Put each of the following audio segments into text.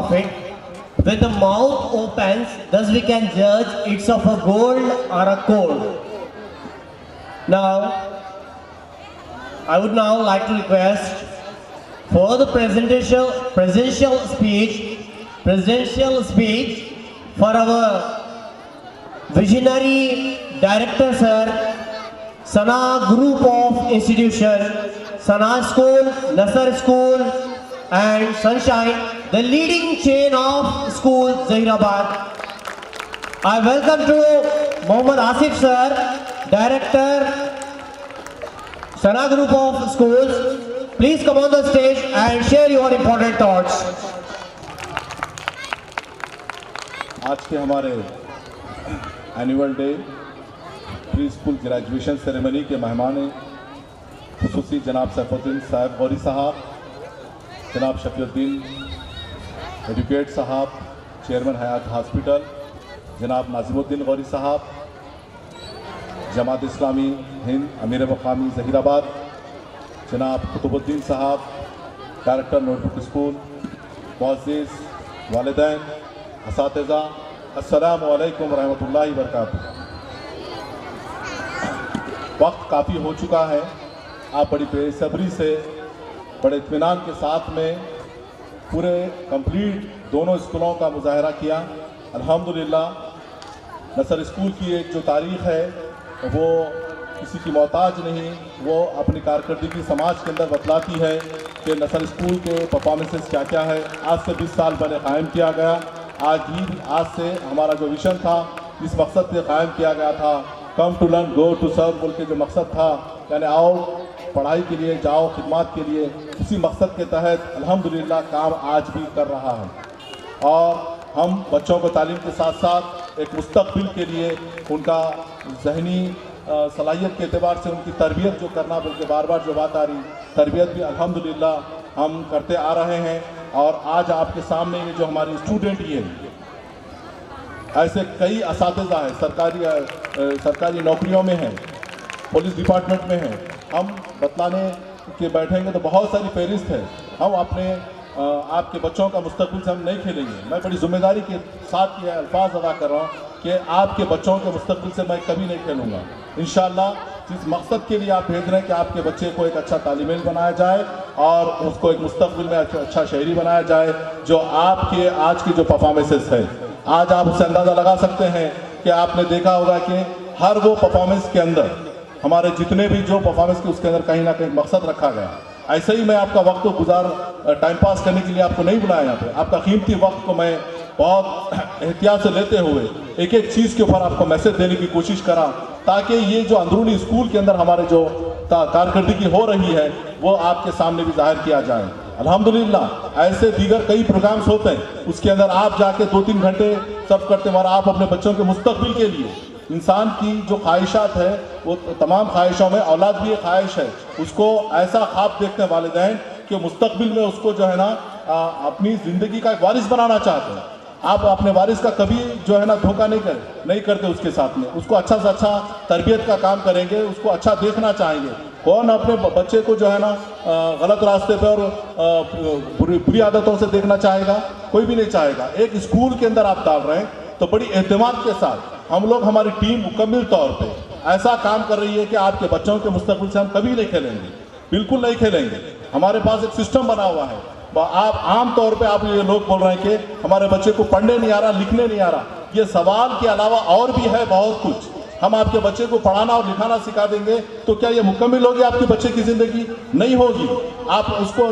of it. When the mouth opens, thus we can judge it's of a gold or a cold. Now, I would now like to request for the presidential speech for our visionary director, sir, Sana Group of Institution, Sana School, Nasar School, and Sunshine, the leading chain of schools, Zahirabad. I welcome to Mohammad Asif, sir, director, Sana Group of Schools. Please come on the stage and share your important thoughts. आज के हमारे annual day pre school graduation ceremony के मेहमान खुसूसी जनाब सैफुद्दीन साहब गौरी साहब, जनाब Shafiuddin advocate साहब, चेयरमैन हयात हॉस्पिटल, जनाब नाजिमुद्दीन गौरी साहब, जमात इस्लामी हिंद अमीर मकामी ज़हीराबाद, जनाब कुतुबुद्दीन साहब, डायरेक्टर नोटबुक स्कूल, मुअज़्ज़िज़ वालिदैन, असातिज़ा, अस्सलामु अलैकुम रहमतुल्लाहि बरकातुहू। वक्त काफ़ी हो चुका है, आप बड़ी बेसब्री से बड़े इत्मीनान के साथ में पूरे कंप्लीट दोनों स्कूलों का मुजाहरा किया। अल्हम्दुलिल्लाह नसर स्कूल की एक जो तारीख़ है वो किसी की मोहताज नहीं, वो अपनी कारकर्दगी समाज के अंदर बतलाती है कि नसर स्कूल के परफॉर्मेंसेस क्या क्या है। आज से 20 साल पहले क़ायम किया गया। आज से हमारा जो विज़न था, इस मकसद से क़ायम किया गया था, come to learn go to serve बोल के जो मकसद था, यानी आओ पढ़ाई के लिए, जाओ खिदमत के लिए, उसी मकसद के तहत अल्हम्दुलिल्लाह काम आज भी कर रहा है। और हम बच्चों को तालीम के साथ साथ एक मुस्तक़बिल के लिए उनका ज़हनी सलाहियत के एतबार से उनकी तरबियत जो करना, बल्कि बार बार जो बात आ रही, तरबियत भी अल्हम्दुलिल्लाह हम करते आ रहे हैं। और आज आपके सामने ये जो हमारी स्टूडेंट ये ऐसे कई असातिज़ा हैं, सरकारी नौकरियों में हैं, पुलिस डिपार्टमेंट में हैं। हम बतलाने के बैठेंगे तो बहुत सारी फहरिस्त है। हम अपने आपके बच्चों का मुस्तक़बिल से हम नहीं खेलेंगे। मैं बड़ी ज़िम्मेदारी के साथ ये अल्फाज अदा कर रहा हूँ कि आपके बच्चों के मुस्तक़बिल से मैं कभी नहीं खेलूँगा। इंशाअल्लाह जिस मकसद के लिए आप भेज रहे हैं कि आपके बच्चे को एक अच्छा तालीम इल्म बनाया जाए और उसको एक मुस्तक़बिल में अच्छा शहरी बनाया जाए, जो आपके आज की जो परफॉर्मेंसेस है, आज आप उससे अंदाज़ा लगा सकते हैं कि आपने देखा होगा कि हर वो परफॉर्मेंस के अंदर हमारे जितने भी जो परफॉर्मेंस के उसके अंदर कहीं ना कहीं मकसद रखा गया। ऐसे ही मैं आपका वक्त टाइम पास करने के लिए आपको नहीं बुलाया यहाँ पे। आपका कीमती वक्त को मैं बहुत एहतियात से लेते हुए एक एक चीज़ के ऊपर आपको मैसेज देने की कोशिश करा, ताकि ये जो अंदरूनी स्कूल के अंदर हमारे जो कारकर्दगी हो रही है वो आपके सामने भी जाहिर किया जाए। अल्हम्दुलिल्लाह ऐसे दीगर कई प्रोग्राम्स होते हैं, उसके अंदर आप जाके 2-3 घंटे सब करते हैं, आप अपने बच्चों के मुस्तक़बिल के लिए, इंसान की जो ख्वाहिशात है वो तमाम ख्वाहिशों में औलाद भी एक ख्वाहिश है, उसको ऐसा ख्वाब देखते हैं वालिदैन कि मुस्तक़बिल में उसको जो है ना अपनी ज़िंदगी का एक वारिस बनाना चाहते हैं। आप अपने वारिस का कभी जो है ना धोखा नहीं करते उसके साथ में, उसको अच्छा से अच्छा तरबियत का काम करेंगे, उसको अच्छा देखना चाहेंगे। कौन अपने बच्चे को जो है ना गलत रास्ते पर और बुरी आदतों से देखना चाहेगा? कोई भी नहीं चाहेगा। एक स्कूल के अंदर आप डाल रहे हैं तो बड़ी एहतिमात के साथ हम लोग, हमारी टीम मुकम्मल तौर पे ऐसा काम कर रही है कि आपके बच्चों के मुस्तक़बिल से हम कभी नहीं खेलेंगे, बिल्कुल नहीं खेलेंगे। हमारे पास एक सिस्टम बना हुआ है। आप आम तौर पे आप ये लोग बोल रहे हैं कि हमारे बच्चे को पढ़ने नहीं आ रहा, लिखने नहीं आ रहा। ये सवाल के अलावा और भी है बहुत कुछ। हम आपके बच्चे को पढ़ाना और लिखाना सिखा देंगे तो क्या ये मुकम्मल होगी आपके बच्चे की ज़िंदगी? नहीं होगी। आप उसको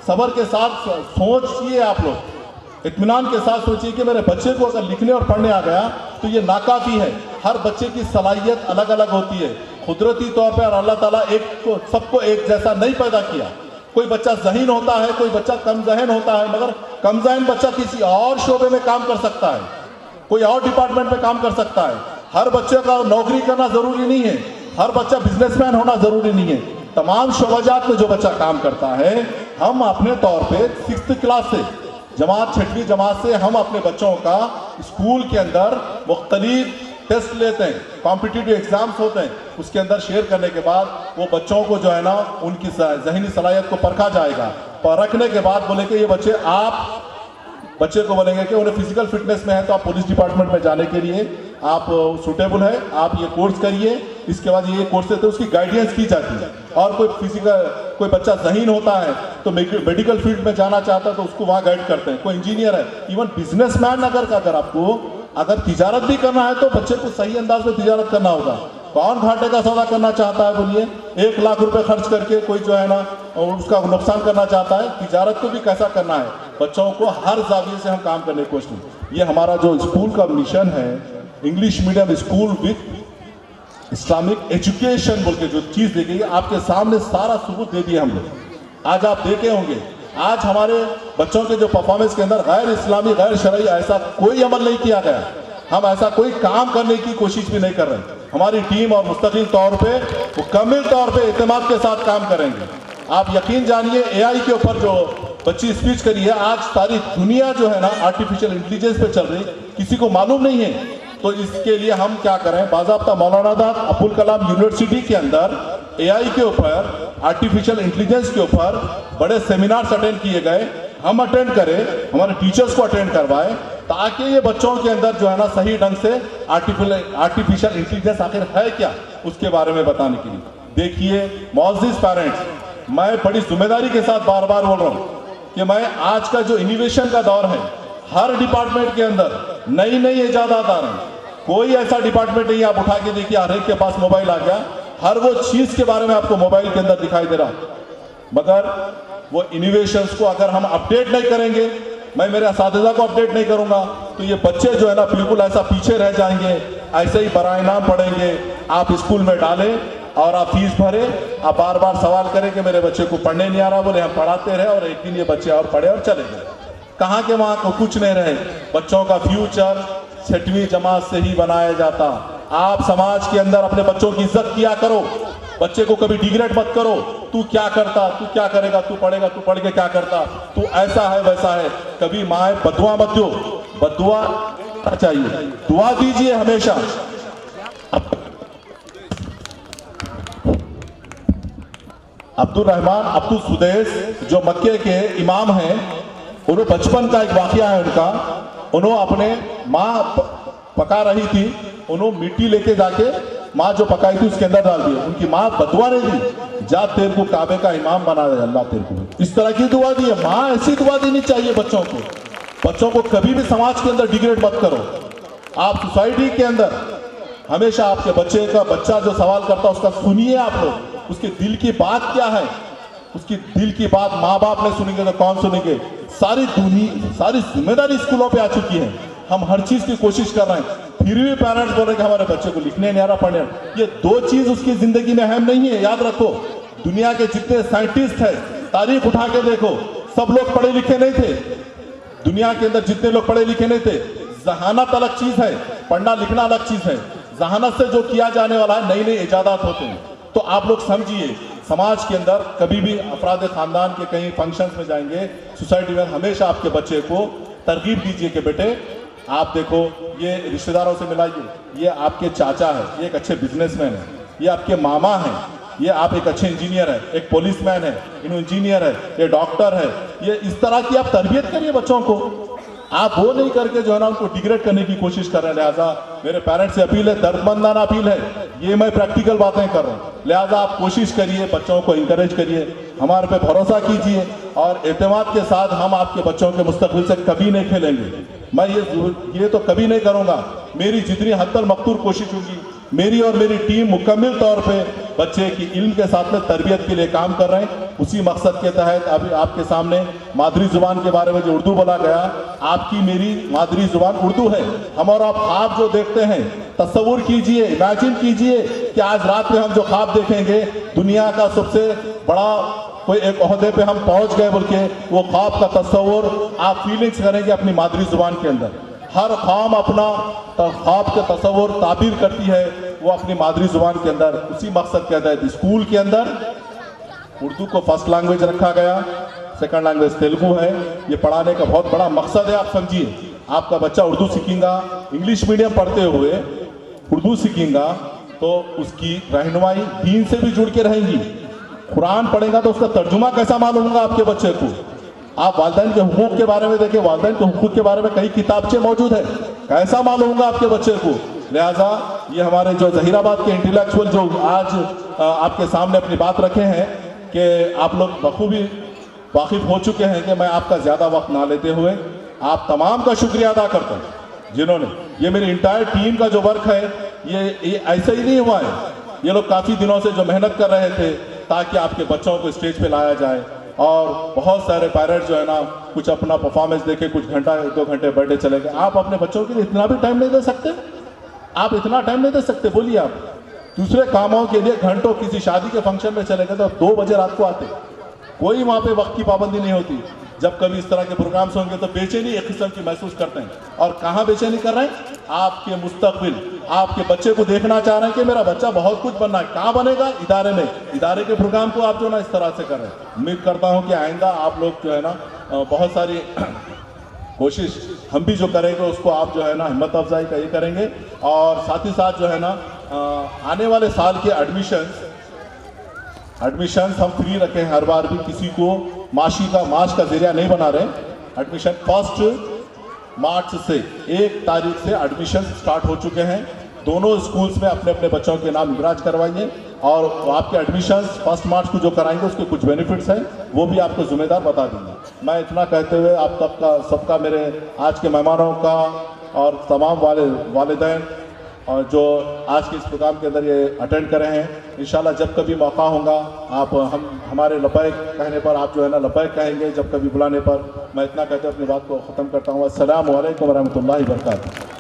सब्र के साथ सोचिए, आप लोग इत्मीनान के साथ सोचिए कि मेरे बच्चे को अगर लिखने और पढ़ने आ गया तो ये नाकाफ़ी है। हर बच्चे की सलाहियत अलग अलग होती है कुदरती तौर पर, और अल्लाह ताला सबको एक जैसा नहीं पैदा किया। कोई बच्चा ज़हीन होता है, कोई बच्चा कम ज़हन होता है, मगर कम ज़हन बच्चा किसी और शोबे में काम कर सकता है, कोई और डिपार्टमेंट में काम कर सकता है। हर बच्चे का नौकरी करना ज़रूरी नहीं है, हर बच्चा बिजनेसमैन होना ज़रूरी नहीं है। तमाम शोबाजात में जो बच्चा काम करता है, हम अपने तौर पे 6th क्लास से जमात 6वीं जमात से हम अपने बच्चों का स्कूल के अंदर मुख्तलिफ टेस्ट लेते हैं, कॉम्पिटिटिव एग्ज़ाम्स होते हैं। उसके अंदर शेयर करने के बाद वो बच्चों को जो है ना उनकी ज़हनी सलाहियत को परखा जाएगा। परखने के बाद बोले कि ये बच्चे आप बच्चे को बोलेंगे कि उन्हें फिजिकल फिटनेस में है तो आप पुलिस डिपार्टमेंट में जाने के लिए आप सूटेबल है, आप ये कोर्स करिए, इसके बाद ये कोर्स है, तो उसकी गाइडेंस की जाती है। और कोई बच्चा ज़हीन होता है तो मेडिकल फील्ड में जाना चाहता है तो उसको वहाँ गाइड करते हैं। कोई इंजीनियर है, इवन बिजनेसमैन अगर आपको अगर तिजारत भी करना है तो बच्चे को सही अंदाज में तिजारत करना होगा। कौन घाटे का सौदा करना चाहता है बोलिए? 1 लाख रुपए खर्च करके कोई जो है ना उसका नुकसान करना चाहता है। तिजारत को भी कैसा करना है, बच्चों को हर जाविये से हम काम करने की कोशिश। ये हमारा जो स्कूल का मिशन है, English medium school with Islamic education बोल के जो चीज़ दी गई है, आपके सामने सारा सबूत दे दिए हम लोग। आज आप देखे होंगे, आज हमारे बच्चों के जो परफॉर्मेंस के अंदर गैर इस्लामी गैर शरई ऐसा कोई अमल नहीं किया गया। हम ऐसा कोई काम करने की कोशिश भी नहीं कर रहे। हमारी टीम और मुस्तकिल तौर पे मुकम्मल तौर पे इत्तेमाद के साथ काम करेंगे। आप यकीन जानिए, एआई के ऊपर जो बच्ची स्पीच करी है, आज सारी दुनिया जो है ना आर्टिफिशियल इंटेलिजेंस पे चल रही, किसी को मालूम नहीं है। तो इसके लिए हम क्या करें, बाज़ाब्ता मौलाना अब्दुल कलाम यूनिवर्सिटी के अंदर एआई के ऊपर, आर्टिफिशियल इंटेलिजेंस के ऊपर बड़े सेमिनार्स अटेंड किए गए। हम अटेंड करें, हमारे टीचर्स को अटेंड करवाएं, ताकि ये बच्चों के अंदर जो है ना सही ढंग से आर्टिफिशियल इंटेलिजेंस आखिर है क्या, उसके बारे में बताने के लिए। देखिए मुअज़्ज़िज़ पेरेंट्स, मैं बड़ी जिम्मेदारी के साथ बार बार बोल रहा हूँ कि मैं आज का जो इनोवेशन का दौर है, हर डिपार्टमेंट के अंदर नई नई इजादात आ रही हैं। कोई ऐसा डिपार्टमेंट नहीं, आप उठा के देखिए हर एक के पास मोबाइल आ गया, हर वो चीज़ के बारे में आपको मोबाइल के अंदर दिखाई दे रहा। मगर वो इनोवेशंस को अगर हम अपडेट नहीं करेंगे, मैं मेरे असातिज़ा को अपडेट नहीं करूंगा, तो ये बच्चे जो है ना बिल्कुल ऐसा पीछे रह जाएंगे, ऐसे ही बराए नाम पढ़ेंगे। आप स्कूल में डालें और आप फीस भरे, आप बार बार सवाल करें कि मेरे बच्चे को पढ़ने नहीं आ रहा, बोले हम पढ़ाते रहे और एक दिन ये बच्चे और पढ़े और चले गए। कहाँ के वहाँ को कुछ नहीं रहे। बच्चों का फ्यूचर 6वीं जमात से ही बनाया जाता। आप समाज के अंदर अपने बच्चों की इज्जत किया करो, बच्चे को कभी डिग्रेड मत करो। तू क्या करता, तू क्या करेगा, तू पढ़ेगा, तू पढ़ के क्या करता, तू ऐसा है वैसा है। कभी माए बदुआ मत दो, बदुआ चाहिए, दुआ दीजिए हमेशा। अब्दुल रहमान अब्दुल सुदैस जो मक्के के इमाम हैं, उन्होंने बचपन का एक वाकया है उनका। उन्होंने अपने माँ पका रही थी, उन्होंने मिट्टी लेके जाके माँ जो पकाई थी उसके अंदर डाल दिया। उनकी माँ बदुआ नहीं दी, जा तेरे को काबे का इमाम बना दे अल्लाह तेरे को, इस तरह की दुआ दी है। माँ ऐसी दुआ देनी चाहिए बच्चों को। बच्चों को कभी भी समाज के अंदर डिग्रेड मत करो। आप सोसाइटी के अंदर हमेशा आपके बच्चा जो सवाल करता है उसका सुनिए आप लोग, उसके दिल की बात क्या है। उसकी दिल की बात माँ बाप नहीं सुनेंगे तो कौन सुनेंगे। सारी जिम्मेदारी स्कूलों पे आ चुकी है। हम हर चीज की कोशिश कर रहे हैं, फिर भी पेरेंट्स बोल रहे हैं कि हमारे बच्चे को लिखने नहीं आ रहा, पढ़ने। ये दो चीज उसकी जिंदगी में अहम नहीं है, याद रखो। दुनिया के जितने साइंटिस्ट हैं, तारीख उठा के देखो, सब लोग पढ़े लिखे नहीं थे। दुनिया के अंदर जितने लोग पढ़े लिखे नहीं थे। जहानत अलग चीज है, पढ़ना लिखना अलग चीज है। जहानत से जो किया जाने वाला है, नई नई इजादात होते हैं। तो आप लोग समझिए, समाज के अंदर कभी भी अफराद खानदान के कहीं फंक्शंस में जाएंगे, सोसाइटी में, हमेशा आपके बच्चे को तरगीब दीजिए कि बेटे आप देखो, ये रिश्तेदारों से मिलाइए, ये आपके चाचा है, ये एक अच्छे बिजनेसमैन है, ये आपके मामा हैं, ये आप एक अच्छे इंजीनियर है, एक पुलिसमैन है, इंजीनियर है, ये डॉक्टर है। ये इस तरह की आप तरबियत करिए बच्चों को। आप वो नहीं करके जो है ना उनको डिग्रेड करने की कोशिश कर रहे हैं। लिहाजा मेरे पेरेंट्स से अपील है, दर्दमंदाना अपील है, ये मैं प्रैक्टिकल बातें कर रहा हूँ। लिहाजा आप कोशिश करिए, बच्चों को इंकरेज करिए, हमारे पे भरोसा कीजिए और एतमाद के साथ हम आपके बच्चों के मुस्तकबिल से कभी नहीं खेलेंगे। मैं ये तो कभी नहीं करूँगा। मेरी जितनी हद तक मकतूर कोशिश होगी, मेरी और मेरी टीम मुकम्मल तौर पे बच्चे की इल्म के साथ में तरबियत के लिए काम कर रहे हैं। उसी मकसद के तहत अभी आपके सामने मादरी ज़ुबान के बारे में जो उर्दू बोला गया, आपकी मेरी मादरी ज़ुबान उर्दू है। हम और आप ख्वाब जो देखते हैं, तस्वुर कीजिए, इमेजिन कीजिए कि आज रात में हम जो ख्वाब देखेंगे, दुनिया का सबसे बड़ा कोई एक ओहदे पे हम पहुंच गए बोल के, वो ख्वाब का तस्वुर आप फीलिंग्स करेंगे अपनी मादरी ज़ुबान के अंदर। हर कौम अपना ख्वाब के तस्वुर ताबीर करती है वो अपनी मादरी ज़ुबान के अंदर। उसी मकसद के तहत स्कूल के अंदर उर्दू को फर्स्ट लैंग्वेज रखा गया, सेकंड लैंग्वेज तेलुगु है। ये पढ़ाने का बहुत बड़ा मकसद है। आप समझिए, आपका बच्चा उर्दू सीखेगा, इंग्लिश मीडियम पढ़ते हुए उर्दू सीखेगा तो उसकी रहनुमाई दीन से भी जुड़ के रहेंगी। कुरान पढ़ेगा तो उसका तर्जुमा कैसा मालूम होगा आपके बच्चे को। आप वालिदैन के हुकूक के बारे में देखिए, वालिदैन के हुकूक के बारे में कई किताबचे मौजूद है, कैसा मालूम होगा आपके बच्चे को। लिहाजा ये हमारे जो जहीराबाद के इंटेलेक्चुअल जो आज आपके सामने अपनी बात रखे हैं कि आप लोग बखूबी वाकिफ हो चुके हैं कि मैं आपका ज़्यादा वक्त ना लेते हुए आप तमाम का शुक्रिया अदा करता हूँ जिन्होंने, ये मेरी इंटायर टीम का जो वर्क है ये ऐसे ही नहीं हुआ है। ये लोग काफ़ी दिनों से जो मेहनत कर रहे थे ताकि आपके बच्चों को स्टेज पे लाया जाए, और बहुत सारे पेरेंट्स जो है ना कुछ अपना परफॉर्मेंस देके कुछ घंटा 2 घंटे बर्थडे चले गए। आप अपने बच्चों के लिए इतना भी टाइम नहीं दे सकते? आप इतना टाइम नहीं दे सकते? बोलिए, आप दूसरे कामों के लिए घंटों किसी शादी के फंक्शन में चले गए तो 2 बजे रात को आते, कोई वहाँ पे वक्त की पाबंदी नहीं होती। जब कभी इस तरह के प्रोग्राम्स होंगे तो बेचैनी एक किस्म की महसूस करते हैं। और कहाँ बेचैनी कर रहे हैं? आपके मुस्तकबिल, आपके बच्चे को देखना चाह रहे हैं कि मेरा बच्चा बहुत कुछ बनना है। कहाँ बनेगा? इदारे में। इदारे के प्रोग्राम को आप जो ना इस तरह से कर रहे हैं। उम्मीद करता हूँ कि आइंदा आप लोग जो है ना बहुत सारी कोशिश हम भी जो करेंगे उसको आप जो है ना हिम्मत अफजाई का ये करेंगे। और साथ ही साथ जो है ना आने वाले साल के एडमिशन्स हम फ्री रखे हैं हर बार भी, किसी को माश का जरिया नहीं बना रहे। एडमिशन 1 मार्च से 1 तारीख से एडमिशन स्टार्ट हो चुके हैं। दोनों स्कूल्स में अपने अपने बच्चों के नाम इंदराज करवाइए, और आपके एडमिशन्स 1 मार्च को जो कराएंगे उसके कुछ बेनिफिट्स हैं वो भी आपको जिम्मेदार बता देंगे। मैं इतना कहते हुए आप सबका मेरे आज के मेहमानों का और तमाम वालिदैन और जो आज के इस प्रोग्राम के अंदर ये अटेंड करे हैं, इंशाल्लाह जब कभी मौका होगा आप हमारे लबैक कहने पर आप जो है ना लबैक कहेंगे जब कभी बुलाने पर। मैं इतना कहते हुए अपनी बात को ख़त्म करता हूँ। अस्सलामु अलैकुम व रहमतुल्लाहि व बरकातुहू।